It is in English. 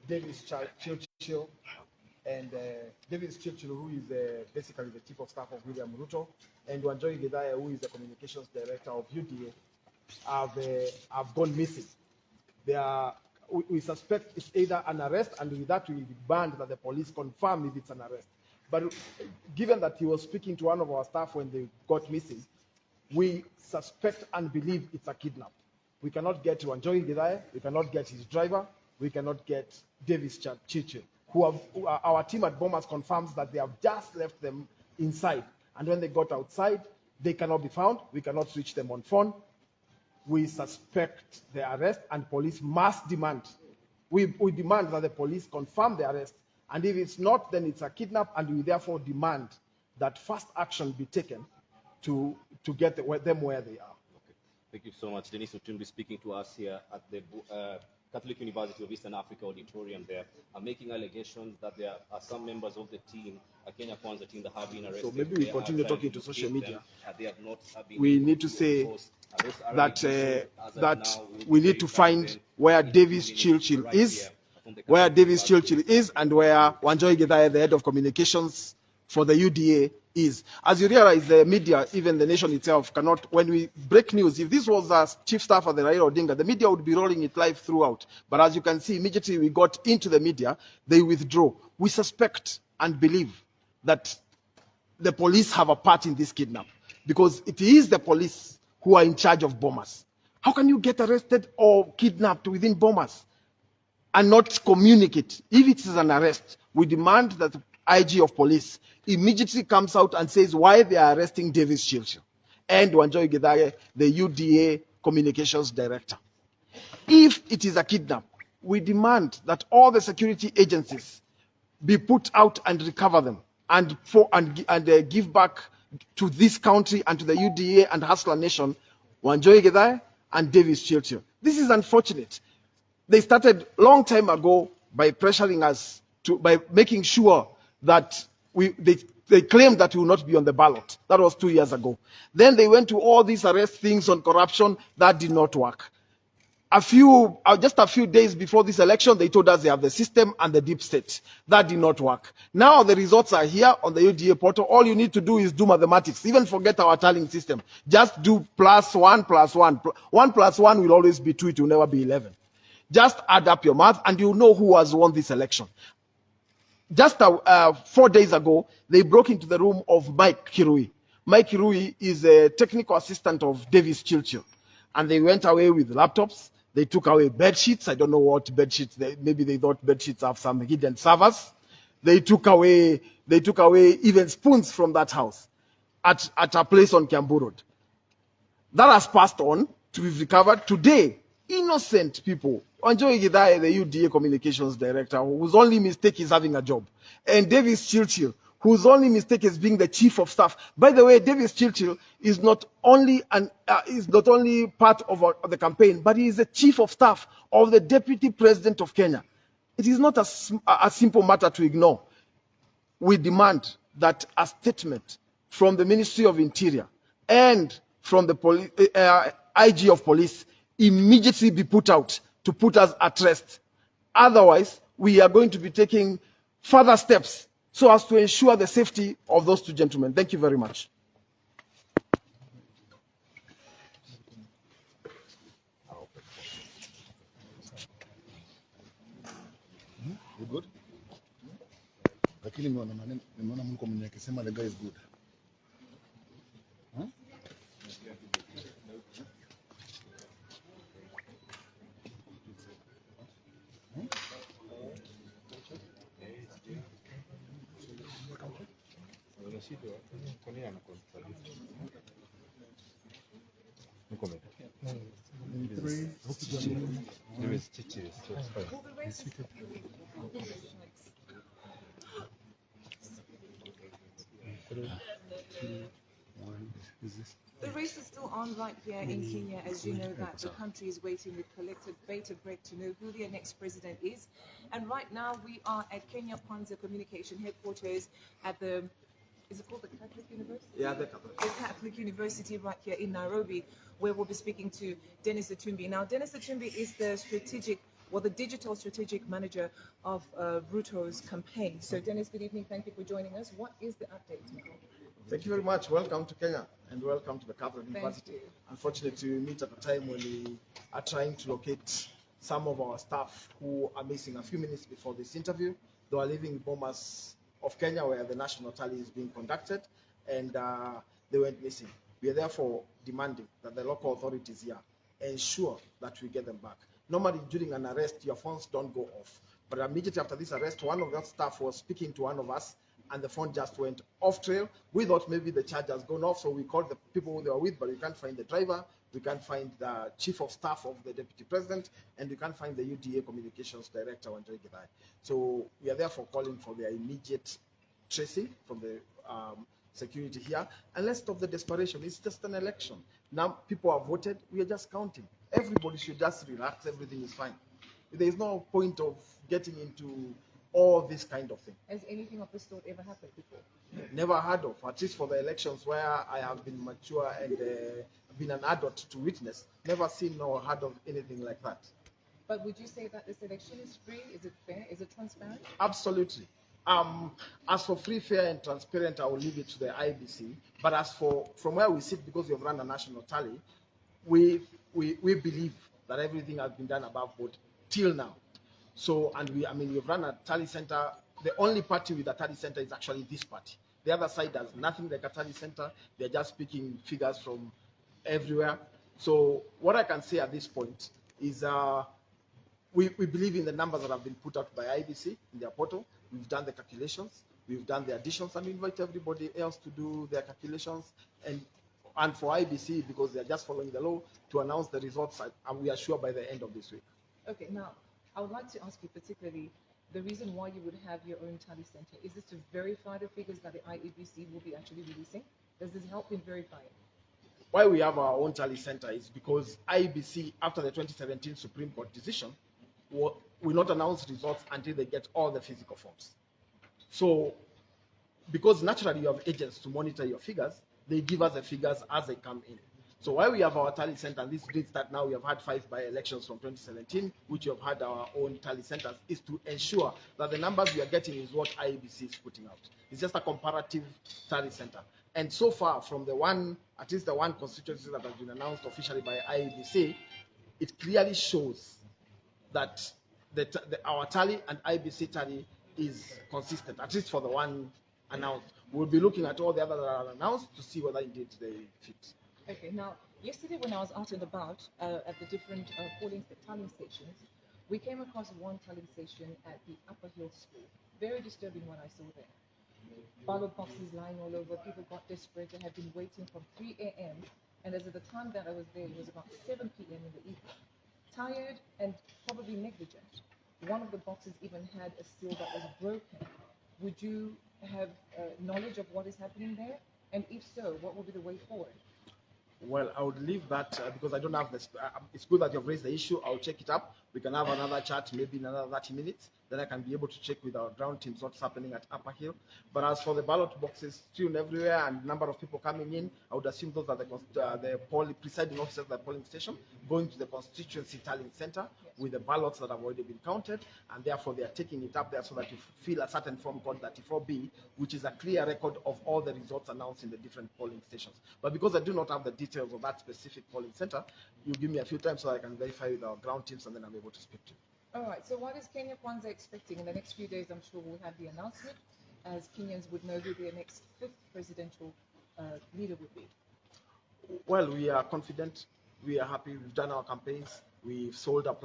Chirchir, and Chirchir, who is basically the chief of staff of William Ruto, and Wanjohi Githae, who is the communications director of UDA, have gone missing. We suspect it's either an arrest, and with that we demand that the police confirm if it's an arrest. But given that he was speaking to one of our staff when they got missing, we suspect and believe it's a kidnap. We cannot get Wanjohi Githae, we cannot get his driver, we cannot get Chirchir, our team at Bomas confirms that they have just left them inside. And when they got outside, they cannot be found. We cannot reach them on phone. We suspect the arrest, and police must demand. We demand that the police confirm the arrest. And if it's not, then it's a kidnap, and we therefore demand that fast action be taken to get them where they are. Okay. Thank you so much. Dennis Otumbi speaking to us here at the Catholic University of Eastern Africa Auditorium there, are making allegations that there are some members of the team, a Kenya Kwanza team, that have been arrested. So maybe we continue talking to social media. They have not been we need to say that we need to find where Chirchir is, and where Wanjohi Githae, the head of communications for the UDA, is. As you realize, the media, even the nation itself, cannot, when we break news, if this was a chief staff of the Raila Odinga, the media would be rolling it live throughout. But as you can see, immediately we got into the media, they withdraw. We suspect and believe that the police have a part in this kidnap, because it is the police who are in charge of Bomas. How can you get arrested or kidnapped within Bomas and not communicate? If it is an arrest, we demand that the IG of police immediately comes out and says why they are arresting Chirchir and Wanjohi Githae, the UDA communications director. If it is a kidnap, we demand that all the security agencies be put out and recover them and give back to this country and to the UDA and Hustler Nation, Wanjohi Githae and Chirchir. This is unfortunate. They started long time ago by pressuring us by making sure that they claimed that we will not be on the ballot. That was 2 years ago. Then they went to all these arrest things on corruption. That did not work. Just a few days before this election, they told us they have the system and the deep state. That did not work. Now the results are here on the UDA portal. All you need to do is do mathematics. Even forget our tallying system. Just do +1 + 1. 1 + 1 will always be 2. It will never be 11. Just add up your math and you'll know who has won this election. Just 4 days ago, they broke into the room of Mike Kirui. Mike Kirui is a technical assistant of Chirchir. And they went away with laptops. They took away bed sheets. I don't know what bed sheets. Maybe they thought bed sheets have some hidden servers. They took away even spoons from that house at a place on Kiambu Road. That has passed on to be recovered. Today, innocent people, Wanjohi Githae, the UDA communications director, whose only mistake is having a job, and Chirchir, whose only mistake is being the chief of staff. By the way, Chirchir is not only part of the campaign, but he is the chief of staff of the deputy president of Kenya. It is not a simple matter to ignore. We demand that a statement from the Ministry of Interior and from the IG of police immediately be put out to put us at rest. Otherwise, we are going to be taking further steps so as to ensure the safety of those two gentlemen. Thank you very much. You good? Lakini nimeona mko mwenye akisema the guy is good. Huh? The race is still on right here in Kenya, as you know that the country is waiting with collective bated breath to know who their next president is. And right now we are at Kenya Kwanza Communication Headquarters at the, is it called the Catholic University? Yeah, the Catholic University right here in Nairobi, where we'll be speaking to Dennis Otumbi. Now, Dennis Otumbi is the strategic well, the digital strategic manager of Ruto'S campaign. So, Dennis, good evening. Thank you for joining us. What is the update now? Thank you very much. Welcome to Kenya and welcome to the Catholic University. you. Unfortunately, we meet at a time when we are trying to locate some of our staff who are missing a few minutes before this interview. They are leaving Bomas of Kenya where the national tally is being conducted, and they went missing. We are therefore demanding that the local authorities here ensure that we get them back. Normally, during an arrest, your phones don't go off. But immediately after this arrest, one of the staff was speaking to one of us, and the phone just went off trail. We thought maybe the charge has gone off, so we called the people they were with, but we can't find the driver, we can't find the chief of staff of the deputy president, and we can't find the UDA communications director, Wanjohi Githae. So we are therefore calling for their immediate tracing from the security here, and let's stop the desperation. It's just an election. Now people have voted, we are just counting. Everybody should just relax, everything is fine. There is no point of getting into all this kind of thing. Has anything of this sort ever happened before? Never heard of, at least for the elections where I have been mature and been an adult to witness, never seen or heard of anything like that. But would you say that this election is free? Is it fair? Is it transparent? Absolutely. As for free, fair, and transparent, I will leave it to the IBC. But as for from where we sit, because we've run a national tally, we believe that everything has been done above board till now. So, and we've run a tally center. The only party with a tally center is actually this party. The other side has nothing like a tally center. They're just picking figures from everywhere. So what I can say at this point is we believe in the numbers that have been put out by IBC in their portal. We've done the calculations, we've done the additions, and we invite everybody else to do their calculations. And for IBC, because they're just following the law, to announce the results, and we are sure by the end of this week. Okay, now, I would like to ask you particularly the reason why you would have your own tally center. Is this to verify the figures that the IEBC will be actually releasing? Does this help in verifying? Why we have our own tally center is because IEBC, after the 2017 Supreme Court decision, will not announce results until they get all the physical forms. So, because naturally you have agents to monitor your figures, they give us the figures as they come in. So why we have our tally center, and this means that now we have had 5 by-elections from 2017, which we have had our own tally centers, is to ensure that the numbers we are getting is what IEBC is putting out. It's just a comparative tally center. And so far, from the one, at least the one constituency that has been announced officially by IEBC, it clearly shows that our tally and IEBC tally is consistent, at least for the one announced. We'll be looking at all the others that are announced to see whether indeed they fit. Okay, now, yesterday when I was out and about at the different tallying stations, we came across one tallying station at the Upper Hill School. Very disturbing what I saw there. Ballot boxes lying all over, people got desperate, they had been waiting from 3 a.m. and as of the time that I was there, it was about 7 p.m. in the evening. Tired and probably negligent. One of the boxes even had a seal that was broken. Would you have knowledge of what is happening there? And if so, what will be the way forward? Well, I would leave that because I don't have this. It's good that you've raised the issue. I'll check it up. We can have another chat, maybe in another 30 minutes. Then I can be able to check with our ground teams what's happening at Upper Hill. But as for the ballot boxes strewn everywhere and number of people coming in, I would assume those are the presiding officers at the polling station going to the constituency tallying center with the ballots that have already been counted, and therefore they are taking it up there so that you fill a certain form called 34B, which is a clear record of all the results announced in the different polling stations. But because I do not have the details of that specific polling center, you give me a few times so I can verify with our ground teams, and then I'm able to speak to you. All right, so what is Kenya Kwanza expecting? In the next few days, I'm sure we'll have the announcement, as Kenyans would know who their next 5th presidential leader would be. Well, we are confident. We are happy. We've done our campaigns. We've sold our